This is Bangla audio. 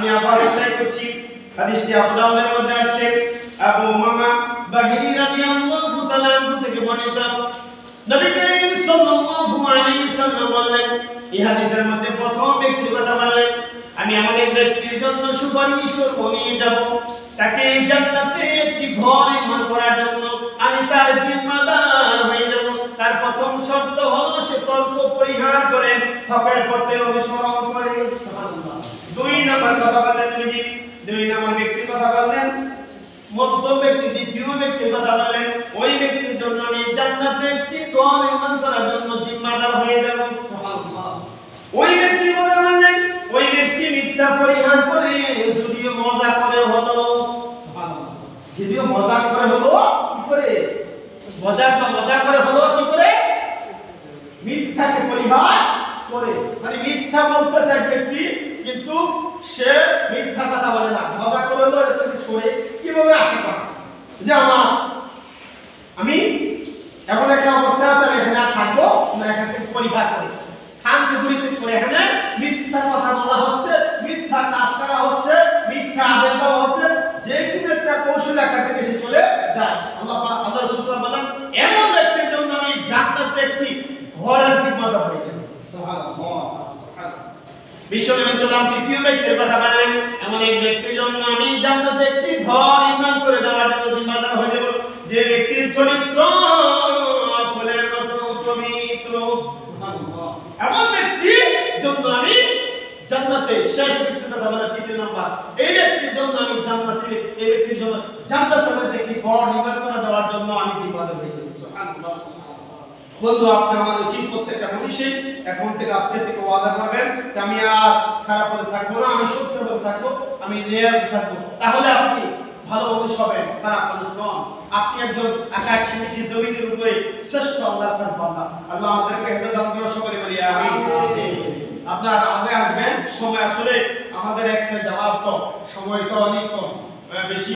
আমি আবার উল্লেখ করছি হাদিসটি আবু দাউদের মধ্যে আছে আবু উমামা বাহিনী রাদিয়াল্লাহু তাআলা থেকে বর্ণিত নবী করিম সাল্লাল্লাহু আলাইহি সাল্লাম বলেন এই হাদিসের মধ্যে প্রথম ব্যক্তির কথা বললেন আমি আমাদের ব্যক্তির জন্য সুপারিশ করব নিয়ে যাব তাকে জান্নাতে একটি ঘর নির্মাণ করার জন্য আমি তার জিম্মাদার হয়ে যাব তার প্রথম শর্ত হলো সে তর্ক পরিহার করে হকের পথে অনুসরণ করে সুবহানাল্লাহ দুই নাম্বার কথা বললেন নবীজি দুই নাম্বার ব্যক্তির কথা বললেন মধ্যম ব্যক্তি দ্বিতীয় ব্যক্তির কথা বললেন ওই ব্যক্তির জন্য আমি জান্নাতে একটি ঘর নির্মাণ করার জন্য জিম্মাদার হয়ে যাব সুবহানাল্লাহ ওই ব্যক্তির কথা বললেন ওই ব্যক্তি মিথ্যা পরিহার করে যদিও মজা করে হলো সুবহানাল্লাহ যদিও মজা করে হলো কি করে মজা করে হলো কি করে মিথ্যাকে পরিহার করে মানে মিথ্যা বলতেছে এক ব্যক্তি কিন্তু সে মিথ্যা কথা বলে না মজা করে হলো এটা থেকে সরে কিভাবে আশা করে যে আমি এখন একটা অবস্থা আছে আমি এখানে থাকবো না এখান থেকে পরিহার করি স্থান পরিবর্তন করে এখানে মিথ্যা কথা বলা হচ্ছে মিথ্যা কাজ করা হচ্ছে মিথ্যা আদেশ দেওয়া হচ্ছে যে কোনো একটা কৌশল এখান থেকে সে চলে যায় আল্লাহ রাসূল সাল্লাল্লাহু আলাইহি ওয়াসাল্লাম এমন ব্যক্তির জন্য আমি জান্নাতে একটি ঘরের জিম্মাদার হয়ে যাব সুবহানাল্লাহ সুবহানাল্লাহ বিশ্বনবী সাল্লাল্লাহু আলাইহি তৃতীয় ব্যক্তির কথা বললেন এমন এক ব্যক্তির জন্য আমি জান্নাতে একটি ঘর নির্মাণ করে দেওয়ার জন্য জিম্মাদার হয়ে যাব যে ব্যক্তির চরিত্র ফুলের মতো পবিত্র সুবহানাল্লাহ এমন ব্যক্তির জন্য আমি জান্নাতে শেষ ব্যক্তির কথা বলা তৃতীয় নাম্বার এই ব্যক্তির জন্য আমি জান্নাতে এই ব্যক্তির জন্য জান্নাতের মধ্যে একটি ঘর নির্মাণ করে দেওয়ার জন্য আমি জিম্মাদার হয়ে যাব সুবহানাল্লাহ বন্ধু আপনি আমার উচিত প্রত্যেকটা মানুষই এখন থেকে আজকে থেকে ওয়াদা করবেন যে আমি আর খারাপ পথে থাকবো না আমি সত্য পথে থাকবো আমি ন্যায় পথে থাকবো তাহলে আপনি ভালো মানুষ হবেন খারাপ মানুষ নন আপনি একজন আকাশ নিচে জমিনের উপরে শ্রেষ্ঠ আল্লাহর কাছে বান্দা আল্লাহ আমাদেরকে হেদায়েত দান করুন সকলে বলি আমিন আপনারা আগে আসবেন সময় আসলে আমাদের একটা জবাব তো সময় তো অনেক কম বেশি